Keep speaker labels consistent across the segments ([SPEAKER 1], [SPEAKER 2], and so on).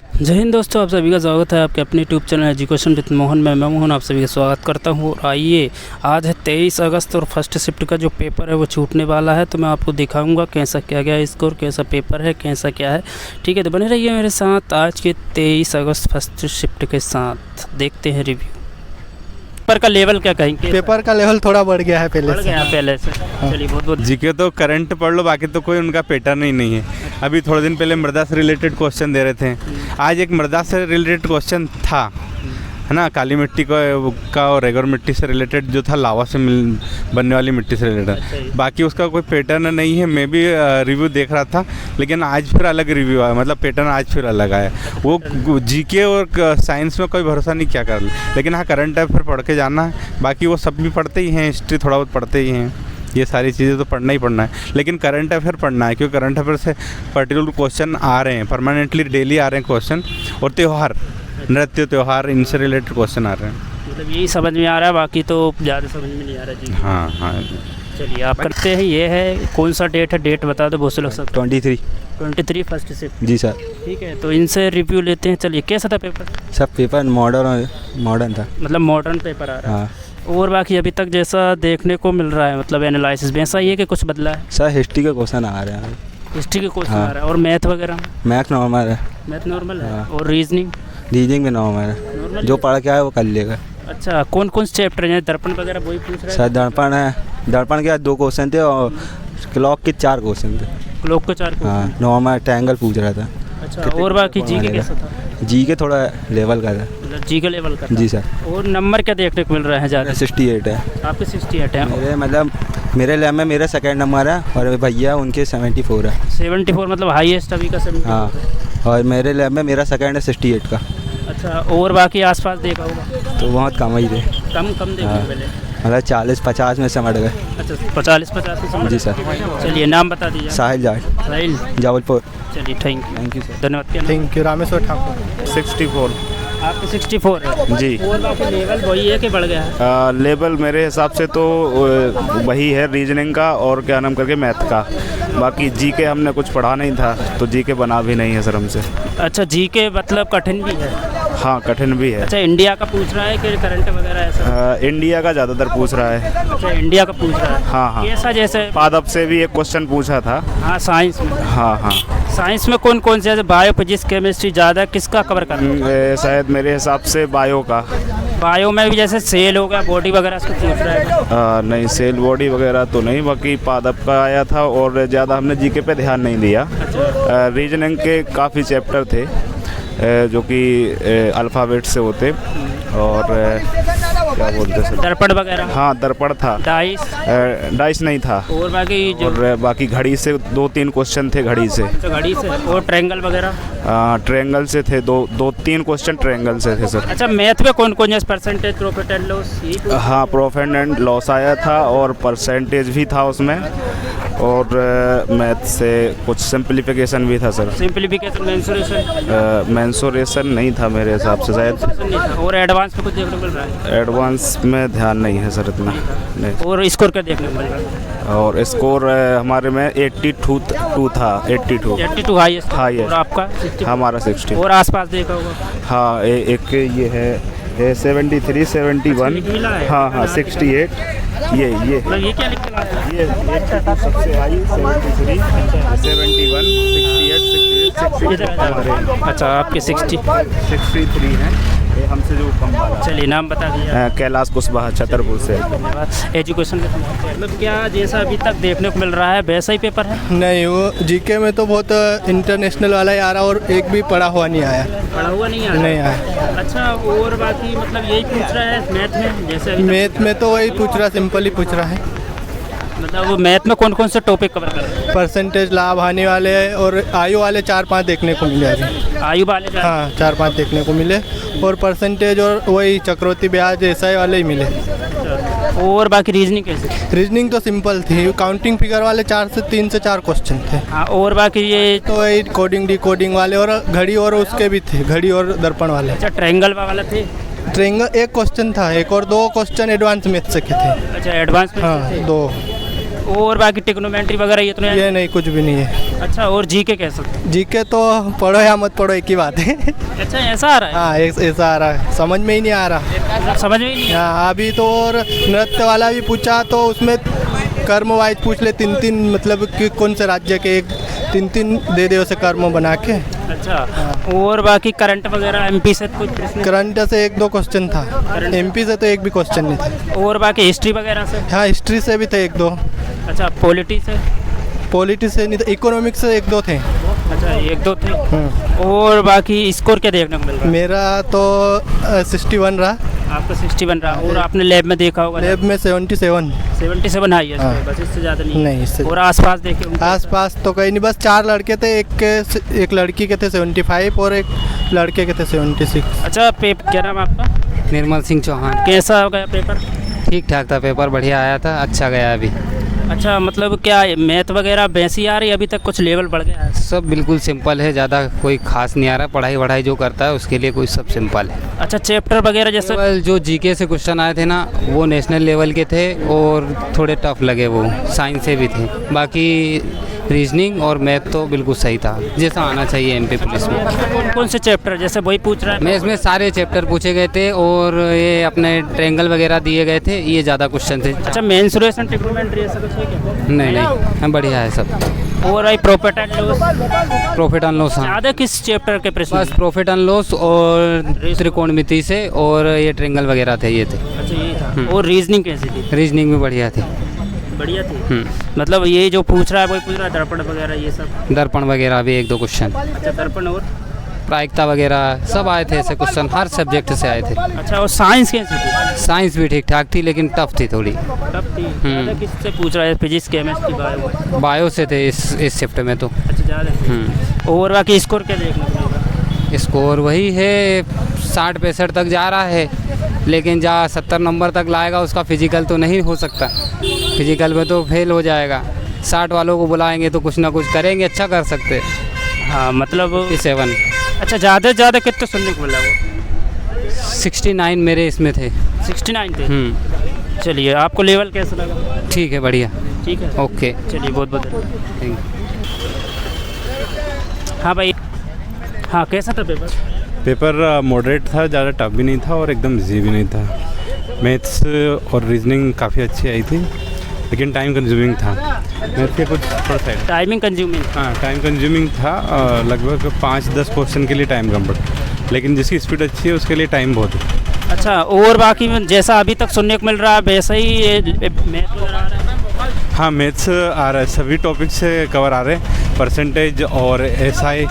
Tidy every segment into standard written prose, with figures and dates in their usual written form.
[SPEAKER 1] जय हिंद दोस्तों, आप सभी का स्वागत है आपके अपने YouTube channel education with Mohan में। मैं मोहन आप सभी का स्वागत करता हूं। और आइए, आज है 23 अगस्त और फर्स्ट शिफ्ट का जो पेपर है वो छूटने वाला है, तो मैं आपको दिखाऊंगा कैसा क्या गया स्कोर, कैसा पेपर है, कैसा क्या है। ठीक है, तो बने रहिए मेरे साथ आज के 23 अगस्त फर्स्ट शिफ्ट के साथ। देखते हैं रिव्यू। पेपर का लेवल क्या कहेंगे?
[SPEAKER 2] पेपर का लेवल थोड़ा बढ़ गया है पहले से।
[SPEAKER 1] चलिए, बहुत बहुत
[SPEAKER 3] जीके तो करंट पढ़ लो, बाकी तो कोई उनका पैटर्न ही नहीं है। अभी थोड़े दिन पहले मृदा से रिलेटेड क्वेश्चन दे रहे थे, आज एक मृदा से रिलेटेड क्वेश्चन था, है ना, काली मिट्टी का और रेगुलर मिट्टी से रिलेटेड जो था, लावा से बनने वाली मिट्टी से रिलेटेड। बाकी उसका कोई पैटर्न नहीं है। मैं भी रिव्यू देख रहा था, लेकिन आज फिर अलग रिव्यू आया, मतलब पैटर्न आज फिर अलग आया। वो जीके और साइंस में कोई भरोसा नहीं क्या कर, लेकिन हाँ करंट अफेयर पढ़ के जाना है। बाकी वो सब भी पढ़ते ही हैं, हिस्ट्री थोड़ा बहुत पढ़ते ही हैं, ये सारी चीज़ें तो पढ़ना ही पढ़ना है, लेकिन करंट अफेयर पढ़ना है, क्योंकि करंट अफेयर से पर्टिकुलर क्वेश्चन आ रहे हैं, परमानेंटली डेली आ रहे हैं क्वेश्चन। और त्यौहार, नृत्य त्यौहार, इनसे रिलेटेड क्वेश्चन आ रहे हैं।
[SPEAKER 1] मतलब यही समझ में आ रहा है, बाकी तो ज़्यादा समझ में नहीं आ रहा जी।
[SPEAKER 3] हाँ।
[SPEAKER 1] चलिए, आप करते हैं। ये है कौन सा डेट है, डेट बता दो, बहुत से लोग सब 23 फर्स्ट शिफ्ट।
[SPEAKER 4] जी सर।
[SPEAKER 1] ठीक है, तो इनसे रिव्यू लेते हैं। चलिए, कैसा था पेपर?
[SPEAKER 4] सब पेपर मॉडर्न था,
[SPEAKER 1] मतलब मॉडर्न पेपर आ रहा है।
[SPEAKER 4] हाँ।
[SPEAKER 1] और बाकी अभी तक जैसा देखने को मिल रहा है, मतलब एनालिसिस वैसा ही है कि कुछ बदला है?
[SPEAKER 4] सर हिस्ट्री के क्वेश्चन आ रहे हैं।
[SPEAKER 1] हिस्ट्री के क्वेश्चन
[SPEAKER 4] हाँ।
[SPEAKER 1] आ रहा है। और मैथ वगैरह?
[SPEAKER 4] मैथ नॉर्मल है।
[SPEAKER 1] मैथ नॉर्मल है।
[SPEAKER 4] हाँ।
[SPEAKER 1] और रीजनिंग?
[SPEAKER 4] रीजनिंग भी नॉर्मल है, जो पढ़ के आए वो कर लेगा।
[SPEAKER 1] अच्छा, कौन कौन से चैप्टर हैं? दर्पण वगैरह वही पूछ रहे हैं?
[SPEAKER 4] सर दर्पण है, दर्पण के 2 क्वेश्चन थे और क्लॉक के 4 क्वेश्चन थे।
[SPEAKER 1] क्लॉक के 4
[SPEAKER 4] हाँ,
[SPEAKER 1] क्वेश्चन।
[SPEAKER 4] नॉर्मल ट्रायंगल पूछ रहा था।
[SPEAKER 1] अच्छा, और बाकी जी के कैसा था?
[SPEAKER 4] जी के थोड़ा लेवल का था।
[SPEAKER 1] मतलब जी के लेवल का था।
[SPEAKER 4] जी सर।
[SPEAKER 1] और नंबर क्या देखने को मिल रहा है ज़्यादा?
[SPEAKER 4] 68 है
[SPEAKER 1] आपके 68 है।
[SPEAKER 4] मेरे लैब में मेरा सेकंड नंबर है, और भैया उनके 74 है।
[SPEAKER 1] 74 मतलब हाईएस्ट अभी का 74।
[SPEAKER 4] हाँ, और मेरे लैब में मेरा सेकंड है 68 का।
[SPEAKER 1] अच्छा, और बाकी आसपास देखा होगा
[SPEAKER 4] तो बहुत कम ही थे।
[SPEAKER 1] कम देखने
[SPEAKER 4] हाँ।
[SPEAKER 1] पहले?
[SPEAKER 4] मतलब 40-50 में समझ गए।
[SPEAKER 1] अच्छा, 40-50 में समझ।
[SPEAKER 4] जी सर।
[SPEAKER 1] चलिए, नाम बता दीजिए।
[SPEAKER 4] साहिल जाट,
[SPEAKER 1] साहिल।
[SPEAKER 4] जबलपुर।
[SPEAKER 1] चलिए, थैंक
[SPEAKER 4] यू सर।
[SPEAKER 1] धन्यवाद। क्या नाम?
[SPEAKER 2] Thank you. रामेश्वर ठाकुर।
[SPEAKER 5] 64
[SPEAKER 1] आपके 64 है
[SPEAKER 5] जी।
[SPEAKER 1] और बाकी लेवल वही है कि बढ़ गया है?
[SPEAKER 5] लेवल मेरे हिसाब से तो वही है, रीजनिंग का और क्या नाम करके मैथ का। बाकी जीके हमने कुछ पढ़ा नहीं था, तो जीके बना भी नहीं है सर हमसे।
[SPEAKER 1] अच्छा, जी के मतलब कठिन भी है?
[SPEAKER 5] हाँ, कठिन भी है।
[SPEAKER 1] अच्छा, इंडिया का पूछ रहा है कि करंट वगैरह ऐसा?
[SPEAKER 5] इंडिया का ज़्यादातर पूछ रहा है।
[SPEAKER 1] अच्छा, इंडिया का पूछ रहा है।
[SPEAKER 5] हाँ।
[SPEAKER 1] कैसा? जैसे
[SPEAKER 5] पादप से भी एक क्वेश्चन पूछा था।
[SPEAKER 1] हाँ, साइंस में।
[SPEAKER 5] हाँ।
[SPEAKER 1] साइंस में कौन कौन से, जैसे बायो, फिजिक्स, केमिस्ट्री, ज़्यादा किसका कवर करना है?
[SPEAKER 5] शायद मेरे हिसाब से बायो का।
[SPEAKER 1] बायो में भी जैसे सेल हो गया, बॉडी वगैरह इसको पूछ रहा है?
[SPEAKER 5] नहीं, सेल बॉडी वगैरह तो नहीं, बाकी पादप का आया था, और ज़्यादा हमने जीके पे ध्यान नहीं दिया। रीजनिंग के काफ़ी चैप्टर थे जो कि अल्फ़ाबेट से होते, और क्या बोलते हैं,
[SPEAKER 1] दर्पण वगैरह?
[SPEAKER 5] हाँ, दर्पण था। डाइस नहीं था।
[SPEAKER 1] और बाकी जो
[SPEAKER 5] और बाकी घड़ी से 2-3 क्वेश्चन थे, घड़ी से।
[SPEAKER 1] तो घड़ी से। और ट्रायंगल वगैरह?
[SPEAKER 5] ट्रायंगल से थे, 2-3 क्वेश्चन ट्रायंगल से थे सर।
[SPEAKER 1] अच्छा, मैथ में कौन कौन, जैसे परसेंटेज, प्रॉफिट एंड लॉस?
[SPEAKER 5] हाँ, प्रॉफिट एंड लॉस आया था, और परसेंटेज भी था उसमें, और मैथ से कुछ सिंप्लीफिकेशन भी था सर।
[SPEAKER 1] Simplification, mensuration?
[SPEAKER 5] मेंसुरेशन नहीं था मेरे हिसाब से शायद।
[SPEAKER 1] और एडवांस में कुछ देखने को मिल रहा है?
[SPEAKER 5] एडवांस में ध्यान नहीं है सर इतना नहीं।
[SPEAKER 1] और स्कोर क्या देखने को मिल रहा है?
[SPEAKER 5] और स्कोर हमारे में 82 था।
[SPEAKER 1] 82 हाईएस्ट। और आपका?
[SPEAKER 5] हमारा 60।
[SPEAKER 1] और आसपास देखा होगा?
[SPEAKER 5] हाँ, एक ये है 73, 71। हाँ, 68। ये
[SPEAKER 1] मतलब ये क्या लिख के लाया है?
[SPEAKER 5] ये 82 सबसे हाई, 73, 71, 68, 68।
[SPEAKER 1] अच्छा, आपके
[SPEAKER 5] 63 हैं, ये हमसे जो कम वाला।
[SPEAKER 1] चलिए, नाम बता दीजिए।
[SPEAKER 5] कैलाश कुशवाहा, छतरपुर से।
[SPEAKER 1] धन्यवाद। एजुकेशन मतलब क्या जैसा अभी तक देखने को मिल रहा है वैसा ही पेपर है?
[SPEAKER 2] नहीं, वो जीके में तो बहुत इंटरनेशनल वाला ही आ रहा, और एक भी पढ़ा हुआ नहीं आया।
[SPEAKER 1] पढ़ा हुआ नहीं आया? अच्छा, और बाकी मतलब यही पूछ रहा है मैथ में? जैसे
[SPEAKER 2] मैथ में तो वही पूछ रहा, सिंपल ही पूछ रहा है।
[SPEAKER 1] मतलब वो मैथ में कौन कौन से टॉपिक कवर कर रहे हैं?
[SPEAKER 2] परसेंटेज, लाभ हानि वाले और आयु वाले 4-5 देखने को मिले अभी।
[SPEAKER 1] आयु वाले?
[SPEAKER 2] हाँ, 4-5 देखने को मिले, और परसेंटेज और वही चक्रवृद्धि ब्याज ऐसा वाले ही मिले।
[SPEAKER 1] और बाकी रीजनिंग कैसे?
[SPEAKER 2] रीजनिंग तो सिंपल थी, काउंटिंग फिगर वाले 3 से 4 क्वेश्चन थे।
[SPEAKER 1] हाँ, और बाकी ये
[SPEAKER 2] तो वही कोडिंग, डिकोडिंग वाले, और घड़ी और उसके भी थे, घड़ी और दर्पण वाले।
[SPEAKER 1] अच्छा, ट्रायंगल वाला थे?
[SPEAKER 2] ट्रायंगल एक क्वेश्चन था, एक और 2 क्वेश्चन एडवांस मैथ से के थे।
[SPEAKER 1] अच्छा, एडवांस में?
[SPEAKER 2] हाँ, 2।
[SPEAKER 1] और बाकी टिग्नोमेट्री वगैरह ये तो नहीं
[SPEAKER 2] ये नहीं, कुछ भी नहीं है।
[SPEAKER 1] अच्छा, और जीके कैसे?
[SPEAKER 2] जीके तो पढ़ो या मत पढ़ो एक ही बात है।
[SPEAKER 1] अच्छा, ऐसा आ रहा है?
[SPEAKER 2] हाँ, ऐसा आ रहा है, समझ में ही नहीं आ रहा।
[SPEAKER 1] समझ में ही नहीं।
[SPEAKER 2] हाँ, अभी तो और नृत्य वाला भी पूछा तो उसमें कर्म वाइज पूछ ले, 3-3 मतलब कि कौन से राज्य के, 3-3 दे दे उसे कर्म बना के।
[SPEAKER 1] अच्छा, और बाकी करंट वगैरह एमपी से कुछ प्रश्न?
[SPEAKER 2] करंट से 1-2 क्वेश्चन था, एमपी से तो एक भी क्वेश्चन नहीं था।
[SPEAKER 1] और बाकी हिस्ट्री वगैरह से?
[SPEAKER 2] हाँ, हिस्ट्री से भी थे 1-2।
[SPEAKER 1] अच्छा, पॉलिटी से?
[SPEAKER 2] पॉलिटी से नहीं था, इकोनॉमिक्स से 1-2 थे।
[SPEAKER 1] अच्छा, 1-2 थे। और बाकी स्कोर क्या देखने को मिल रहा है?
[SPEAKER 2] मेरा तो 61 रहा।
[SPEAKER 1] आपका 61 रहा। और आपने लैब में देखा होगा?
[SPEAKER 2] लैब में 77।
[SPEAKER 1] 77 आई है,
[SPEAKER 2] हाँ।
[SPEAKER 1] बस इससे ज़्यादा नहीं?
[SPEAKER 2] नहीं, इससे
[SPEAKER 1] और आसपास देखे होंगे?
[SPEAKER 2] आसपास तो कहीं नहीं, बस 4 लड़के थे, एक लड़की के थे 75 और एक लड़के के थे 76।
[SPEAKER 1] अच्छा, क्या नाम है आपका?
[SPEAKER 6] निर्मल सिंह चौहान।
[SPEAKER 1] कैसा गया पेपर?
[SPEAKER 6] ठीक ठाक था, पेपर बढ़िया आया था, अच्छा गया अभी।
[SPEAKER 1] अच्छा, मतलब क्या मैथ वगैरह वैसी आ रही है, अभी तक कुछ लेवल बढ़ गया है?
[SPEAKER 6] सब बिल्कुल सिंपल है, ज़्यादा कोई खास नहीं आ रहा। पढ़ाई वढ़ाई जो करता है उसके लिए कोई सब सिंपल है।
[SPEAKER 1] अच्छा, चैप्टर वगैरह जैसे?
[SPEAKER 6] केवल जो जीके से क्वेश्चन आए थे ना, वो नेशनल लेवल के थे और थोड़े टफ लगे, वो साइंस से भी थे। बाकी रीजनिंग और मैथ तो बिल्कुल सही था, जैसा आना चाहिए एमपी पुलिस में।
[SPEAKER 1] कौन कौन से चैप्टर जैसे वही पूछ रहा है?
[SPEAKER 6] मैं इसमें सारे चैप्टर पूछे गए थे और ये अपने ट्रायंगल वगैरह दिए गए थे, ये ज़्यादा क्वेश्चन थे।
[SPEAKER 1] अच्छा, मेंसुरेशन, ट्रिग्नोमेट्री ऐसा कुछ है क्या?
[SPEAKER 6] नहीं, बढ़िया है सब।
[SPEAKER 1] और भाई profit and loss?
[SPEAKER 6] Profit and loss, हाँ।
[SPEAKER 1] ज़्यादा किस चैप्टर के प्रश्न?
[SPEAKER 6] बस प्रॉफिट एंड लॉस और त्रिकोणमिति से और ये ट्रायंगल वगैरह थे, ये थे।
[SPEAKER 1] अच्छा, ये था। और रीजनिंग कैसी थी?
[SPEAKER 6] रीजनिंग भी बढ़िया थे।
[SPEAKER 1] बढ़िया थी। मतलब ये जो पूछ रहा है वही पूछ रहा है, दर्पण वगैरह ये सब?
[SPEAKER 6] दर्पण वगैरह भी 1-2 क्वेश्चन।
[SPEAKER 1] अच्छा, दर्पण और
[SPEAKER 6] प्रायिकता वगैरह सब आए थे, ऐसे क्वेश्चन हर सब्जेक्ट से आए थे।
[SPEAKER 1] अच्छा, और साइंस कैसी थी?
[SPEAKER 6] साइंस भी ठीक ठाक थी, लेकिन टफ थी थोड़ी।
[SPEAKER 1] टफ थी? ज़्यादा किससे पूछ रहा है? Physics, chemistry, bio?
[SPEAKER 6] बायो से थे इस शिफ्ट में तो।
[SPEAKER 1] अच्छा, ज़्यादा। और बाकी स्कोर क्या देखने को मिलेगा?
[SPEAKER 6] स्कोर वही है, 60-65 तक जा रहा है, लेकिन जहाँ 70 नंबर तक लाएगा उसका फिजिकल तो नहीं हो सकता। फिजिकल में तो फेल हो जाएगा। 60 वालों को बुलाएंगे तो कुछ ना कुछ करेंगे, अच्छा कर सकते।
[SPEAKER 1] हाँ, मतलब
[SPEAKER 6] 7।
[SPEAKER 1] अच्छा, ज़्यादा से ज़्यादा कितने सुनने को मिला वो?
[SPEAKER 6] 69 मेरे इसमें थे।
[SPEAKER 1] 69 थे? चलिए, आपको लेवल कैसा लगा?
[SPEAKER 6] ठीक है, बढ़िया।
[SPEAKER 1] ठीक है,
[SPEAKER 6] ओके,
[SPEAKER 1] चलिए, बहुत बहुत धन्यवाद।
[SPEAKER 6] Thank you.
[SPEAKER 1] हाँ भाई, हाँ, कैसा था पेपर?
[SPEAKER 3] पेपर मॉडरेट था, ज़्यादा टफ भी नहीं था और एकदम इजी भी नहीं था। मैथ्स और रीजनिंग काफ़ी अच्छी आई थी, लेकिन टाइम कंज्यूमिंग था। मैथ के कुछ %
[SPEAKER 1] टाइमिंग कंज्यूमिंग?
[SPEAKER 3] हाँ, टाइम कंज्यूमिंग था। लगभग 5-10 क्वेश्चन के लिए टाइम कम पड़ा, लेकिन जिसकी स्पीड अच्छी है उसके लिए टाइम बहुत है।
[SPEAKER 1] अच्छा, और बाकी में जैसा अभी तक सुनने को मिल रहा है वैसा ही मैथ वगैरह आ रहा है?
[SPEAKER 3] हाँ, मैथ्स आ रहा है, सभी टॉपिक से कवर आ रहे हैं। परसेंटेज और एसआई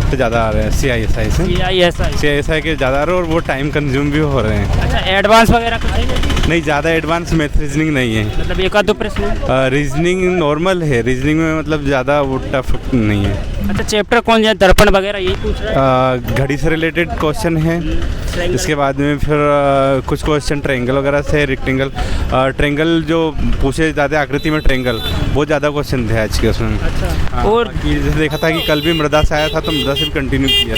[SPEAKER 3] से ज़्यादा आ रहे हैं, सीआईएसआई से। सीआईएसआई के ज़्यादा आ रहे हैं और वो टाइम कंज्यूम भी हो रहे हैं।
[SPEAKER 1] अच्छा, एडवांस वगैरह कुछ है?
[SPEAKER 3] नहीं, ज़्यादा एडवांस मैथ रीजनिंग नहीं है।
[SPEAKER 1] मतलब 1-2 प्रश्न?
[SPEAKER 3] रीजनिंग नॉर्मल है, रीजनिंग में मतलब ज़्यादा वो टफ नहीं है।
[SPEAKER 1] अच्छा, चैप्टर कौन है? दर्पण वगैरह यही पूछ रहा है?
[SPEAKER 3] घड़ी से रिलेटेड क्वेश्चन है। इसके बाद में फिर कुछ क्वेश्चन ट्रायंगल वगैरह से, रेक्टेंगल, ट्रायंगल जो पूछे ज़्यादा आकृति में ट्रायंगल, बहुत ज़्यादा क्वेश्चन थे आज के उसमें।
[SPEAKER 1] अच्छा,
[SPEAKER 3] और जैसे देखा था कि कल भी मृदा से आया था तो मृदा से भी कंटिन्यू किया।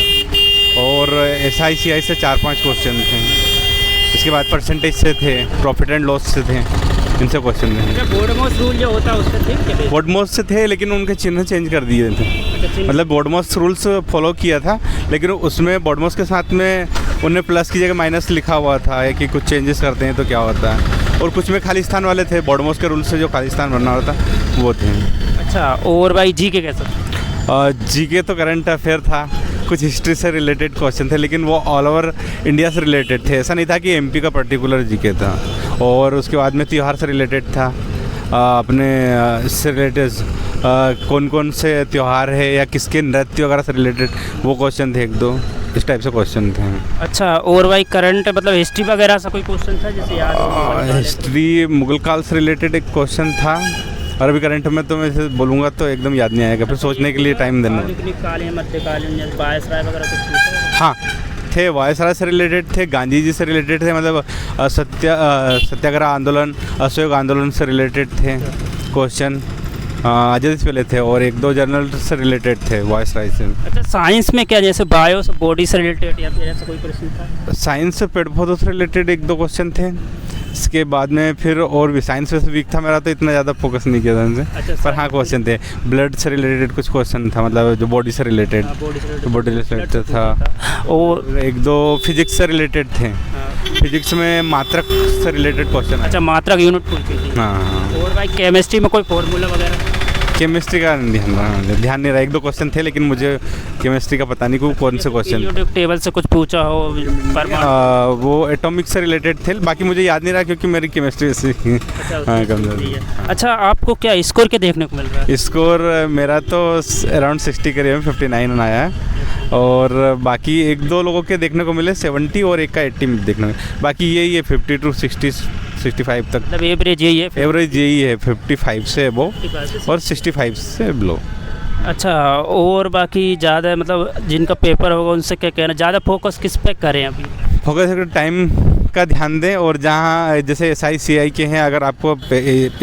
[SPEAKER 3] और SICI से 4-5 क्वेश्चन थे। इसके बाद परसेंटेज से थे, प्रॉफिट एंड लॉस से थे, इनसे क्वेश्चन थे।
[SPEAKER 1] बोर्डमोस्ट रूल जो होता है उससे थे?
[SPEAKER 3] बोर्डमोस्ट से थे, लेकिन उनके चिन्ह चेंज कर दिए थे। मतलब बोर्डमोस्ट रूल्स फॉलो किया था, लेकिन उसमें बोर्डमोस्ट के साथ में उन्हें प्लस की जगह माइनस लिखा हुआ था कि कुछ चेंजेस करते हैं तो क्या होता है। और कुछ में खाली स्थान वाले थे, बोर्डमोस्ट के रूल से जो खाली स्थान बनना होता वो थे।
[SPEAKER 1] अच्छा, और भाई जीके कैसा?
[SPEAKER 3] जीके तो करंट अफेयर था, कुछ हिस्ट्री से रिलेटेड क्वेश्चन थे, लेकिन वो ऑल ओवर इंडिया से रिलेटेड थे। ऐसा नहीं था कि एमपी का पर्टिकुलर जीके था। और उसके बाद में त्यौहार से रिलेटेड था, अपने इससे रिलेटेड कौन कौन से त्यौहार है या किसके नृत्य वगैरह से रिलेटेड वो क्वेश्चन थे, 1-2 इस टाइप से क्वेश्चन थे।
[SPEAKER 1] अच्छा, और भाई करंट मतलब हिस्ट्री वगैरह से कोई क्वेश्चन था जैसे याद?
[SPEAKER 3] हिस्ट्री मुगल काल से रिलेटेड एक क्वेश्चन था, और अभी करंट में तो मैं इसे बोलूँगा तो एकदम याद नहीं आएगा, फिर सोचने के लिए टाइम देना।
[SPEAKER 1] कालीन, मध्यकालीन, वायसराय वगैरह कुछ?
[SPEAKER 3] हाँ थे, वायसराय से रिलेटेड थे, गांधी जी से रिलेटेड थे, मतलब सत्याग्रह आंदोलन, असहयोग आंदोलन से रिलेटेड थे क्वेश्चन, आज़ादी से पहले थे, और 1-2 जर्नल से रिलेटेड थे वायसराय से।
[SPEAKER 1] अच्छा, साइंस में क्या जैसे बायो बॉडी से रिलेटेड या फिर ऐसा कोई प्रश्न था?
[SPEAKER 3] साइंस से पेड़ पौधों से रिलेटेड 1-2 क्वेश्चन थे। इसके बाद में फिर और भी साइंस में वीक था मेरा, तो इतना ज़्यादा फोकस नहीं किया था उनसे।
[SPEAKER 1] अच्छा,
[SPEAKER 3] पर हाँ क्वेश्चन थे, ब्लड से रिलेटेड कुछ क्वेश्चन था, मतलब जो बॉडी से रिलेटेड, बॉडी से रिलेटेड था।
[SPEAKER 1] और
[SPEAKER 3] एक दो फिजिक्स से रिलेटेड थे, फिजिक्स में मात्रक से रिलेटेड क्वेश्चन।
[SPEAKER 1] अच्छा, मात्रक यूनिट पूछी थी।
[SPEAKER 3] हाँ,
[SPEAKER 1] और भाई केमिस्ट्री में कोई फॉर्मूला वगैरह?
[SPEAKER 3] केमिस्ट्री का ध्यान नहीं रहा, एक दो क्वेश्चन थे, लेकिन मुझे केमिस्ट्री का पता नहीं कि कौन से क्वेश्चन।
[SPEAKER 1] पीरियोडिक टेबल से कुछ पूछा हो?
[SPEAKER 3] वो एटॉमिक से रिलेटेड थे, बाकी मुझे याद नहीं रहा क्योंकि मेरी केमिस्ट्री से कमजोर।
[SPEAKER 1] अच्छा, आपको क्या स्कोर क्या देखने को मिल रहा है?
[SPEAKER 3] स्कोर मेरा तो अराउंड 60 करीब 59 आया है, और बाकी एक दो लोगों के देखने को मिले 70 और एक का 80 में देखने को, बाकी यही है 50 to 65 तक।
[SPEAKER 1] मतलब एवरेज यही है?
[SPEAKER 3] एवरेज यही है 55 से अबो और 65 से बिलो।
[SPEAKER 1] अच्छा, और बाकी ज़्यादा मतलब जिनका पेपर होगा उनसे क्या कहना, ज़्यादा फोकस किस पे करें अभी?
[SPEAKER 3] फोकस टाइम का ध्यान दें, और जहाँ जैसे SI CI के हैं, अगर आपको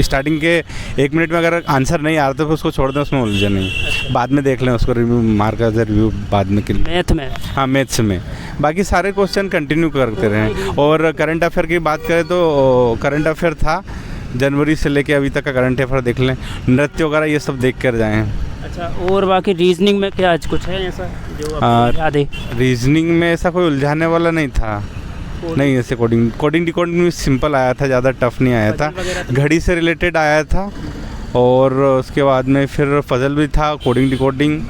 [SPEAKER 3] स्टार्टिंग के 1 मिनट में अगर आंसर नहीं आ रहा तो फिर उसको छोड़ दें, उसमें उलझे नहीं, बाद में देख लें उसको, रिव्यू मार्क एज रिव्यू बाद में के लिए।
[SPEAKER 1] मैथ में?
[SPEAKER 3] हाँ, मैथ्स में बाकी सारे क्वेश्चन कंटिन्यू करते रहें। और करंट अफेयर की बात करें तो करंट अफेयर था जनवरी से लेके अभी तक का करंट अफेयर देख लें, नृत्य वगैरह ये सब देख कर जाएँ।
[SPEAKER 1] अच्छा, और बाकी रीजनिंग में क्या आज कुछ है ऐसा जो आपको याद है?
[SPEAKER 3] रीजनिंग में ऐसा कोई उलझाने वाला नहीं था, नहीं ऐसे कोडिंग डिकोडिंग में सिंपल आया था, ज़्यादा टफ नहीं आया था, घड़ी से रिलेटेड आया था, और उसके बाद में फिर पजल भी था, कोडिंग डिकोडिंग,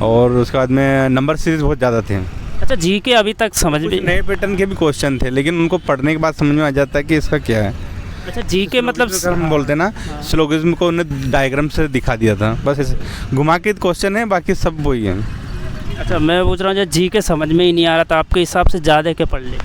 [SPEAKER 3] और उसके बाद में नंबर सीरीज बहुत ज़्यादा थे।
[SPEAKER 1] अच्छा, जी के अभी तक समझ में
[SPEAKER 3] नए पैटर्न के भी क्वेश्चन थे, लेकिन उनको पढ़ने के बाद समझ में आ जाता है कि इसका क्या है।
[SPEAKER 1] अच्छा, जी के मतलब
[SPEAKER 3] हम बोलते हैं ना, स्लोगिज्म को उन्हें डायग्राम से दिखा दिया था, बस ऐसे घुमा के क्वेश्चन है, बाकी सब वही है।
[SPEAKER 1] अच्छा, मैं पूछ रहा हूँ जो जी के समझ में ही नहीं आ रहा था, आपके हिसाब से ज़्यादा के पढ़ ले?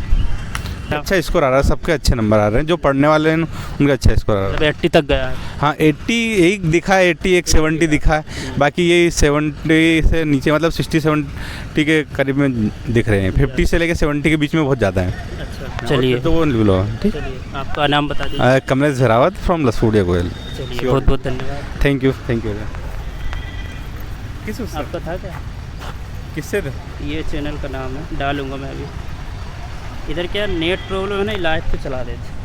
[SPEAKER 3] अच्छा स्कोर आ रहा है, सबके अच्छे नंबर आ रहे हैं, जो पढ़ने वाले हैं उनका अच्छा स्कोर आ रहा है।
[SPEAKER 1] 80 तक गया है?
[SPEAKER 3] हाँ, 80 एक दिखा है, 80 एक 70 दिखा है, बाकी ये 70 से नीचे मतलब 60-70 के करीब में दिख रहे हैं, 50 से लेकर 70 के बीच में बहुत ज़्यादा है।
[SPEAKER 1] अच्छा, चलिए,
[SPEAKER 3] तो वो लो ठीक।
[SPEAKER 1] आपका नाम बता दीजिए।
[SPEAKER 3] कमलेश झरावत फ्रॉम लसूड़िया गोयल।
[SPEAKER 1] चलिए, बहुत बहुत धन्यवाद।
[SPEAKER 3] Thank you. किस
[SPEAKER 1] आपका था क्या?
[SPEAKER 3] किससे थे?
[SPEAKER 1] ये चैनल का नाम है, डालूंगा मैं अभी। इधर क्या नेट प्रॉब्लम है ना, लाइव पे चला देते।